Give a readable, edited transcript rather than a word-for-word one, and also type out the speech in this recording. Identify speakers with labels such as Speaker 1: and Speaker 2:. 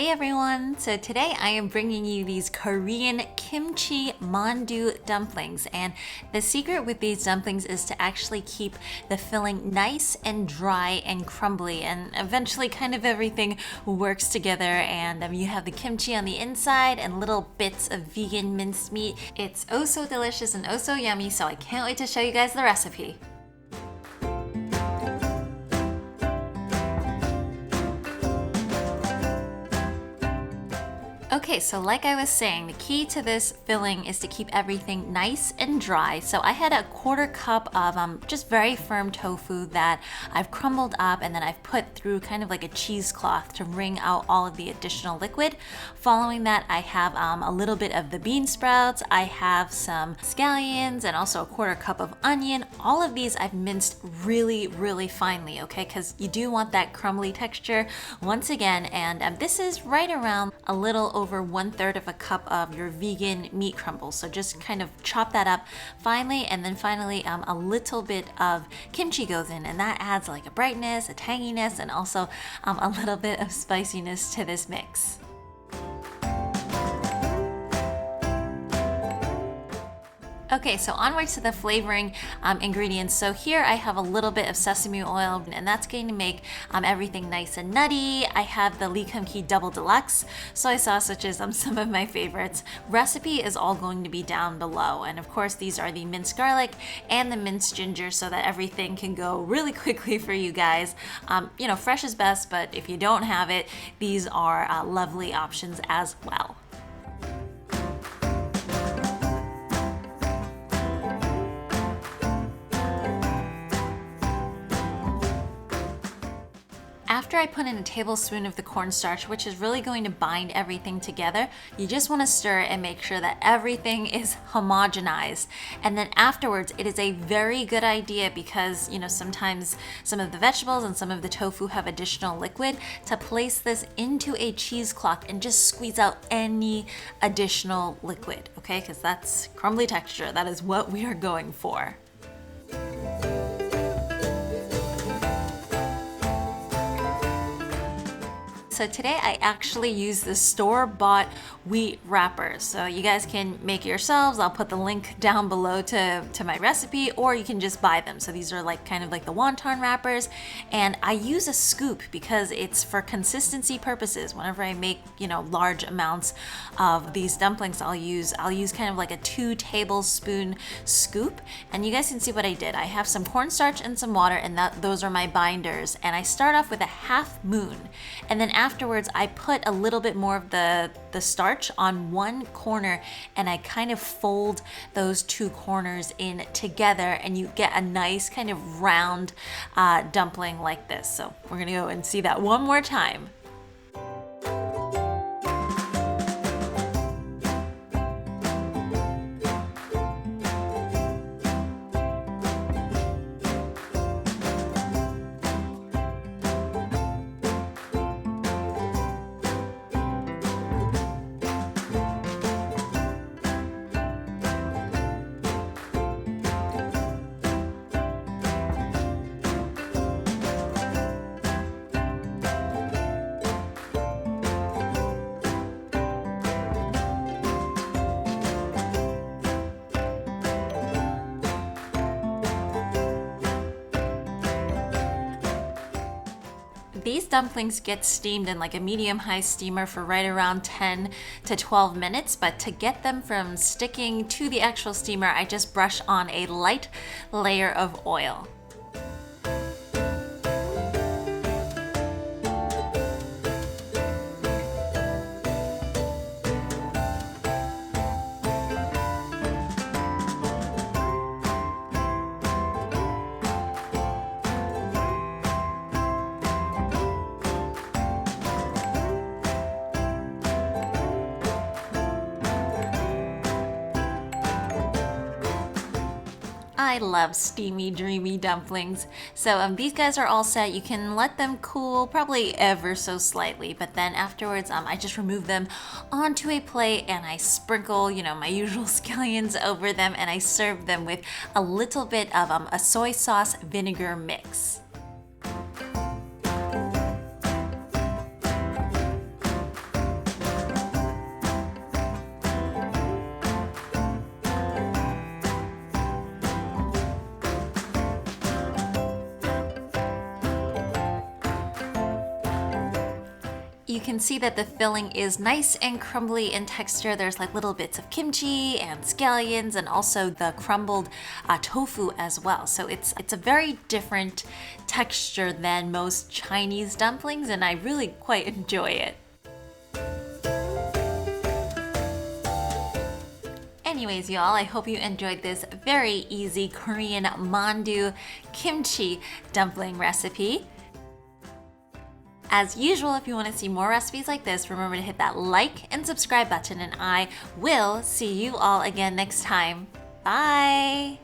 Speaker 1: Hey everyone! So today I am bringing you these Korean kimchi mandu dumplings, and the secret with these dumplings is to actually keep the filling nice and dry and crumbly, and eventually kind of everything works together, and you have the kimchi on the inside and little bits of vegan minced meat. It's oh so delicious and oh so yummy, so I can't wait to show you guys the recipe. Okay, so like I was saying, the key to this filling is to keep everything nice and dry. So I had a 1/4 cup of just very firm tofu that I've crumbled up and then I've put through kind of like a cheesecloth to wring out all of the additional liquid. Following that, I have a little bit of the bean sprouts, I have some scallions, and also a 1/4 cup of onion. All of these I've minced really finely, okay? Because you do want that crumbly texture once again, and this is right around a little over 1/3 of a cup of your vegan meat crumbles. So just kind of chop that up finely, and then finally a little bit of kimchi goes in, and that adds like a brightness, a tanginess, and also a little bit of spiciness to this mix. Okay, so onwards to the flavoring ingredients. So here I have a little bit of sesame oil, and that's going to make everything nice and nutty. I have the Lee Kimchi Double Deluxe soy sauce, which is some of my favorites. Recipe is all going to be down below, and of course these are the minced garlic and the minced ginger, so that everything can go really quickly for you guys. You know, fresh is best, but if you don't have it, these are lovely options as well. After I put in a tablespoon of the cornstarch, which is really going to bind everything together, you just want to stir and make sure that everything is homogenized. And then afterwards, it is a very good idea, because you know sometimes some of the vegetables and some of the tofu have additional liquid, to place this into a cheesecloth and just squeeze out any additional liquid, okay? Because that's crumbly texture. That is what we are going for. So today I actually use the store-bought wheat wrappers. So you guys can make it yourselves. I'll put the link down below to my recipe, or you can just buy them. So these are like kind of like the wonton wrappers. And I use a scoop because it's for consistency purposes. Whenever I make, you know, large amounts of these dumplings, I'll use kind of like a 2 tablespoon scoop. And you guys can see what I did. I have some cornstarch and some water, and those are my binders. And I start off with a 1/2 moon. And then afterwards, I put a little bit more of the starch on one corner, and I kind of fold those 2 corners in together, and you get a nice kind of round dumpling like this. So we're gonna go and see that one more time. These dumplings get steamed in like a medium-high steamer for right around 10 to 12 minutes, but to get them from sticking to the actual steamer, I just brush on a light layer of oil. I love steamy, dreamy dumplings. So these guys are all set. You can let them cool probably ever so slightly, but then afterwards I just remove them onto a plate and I sprinkle, you know, my usual scallions over them, and I serve them with a little bit of a soy sauce vinegar mix. you can see that the filling is nice and crumbly in texture. There's like little bits of kimchi and scallions and also the crumbled tofu as well. So it's a very different texture than most Chinese dumplings, and I really quite enjoy it. Anyways, y'all, I hope you enjoyed this very easy Korean mandu kimchi dumpling recipe. As usual, if you want to see more recipes like this, remember to hit that like and subscribe button, and I will see you all again next time. Bye!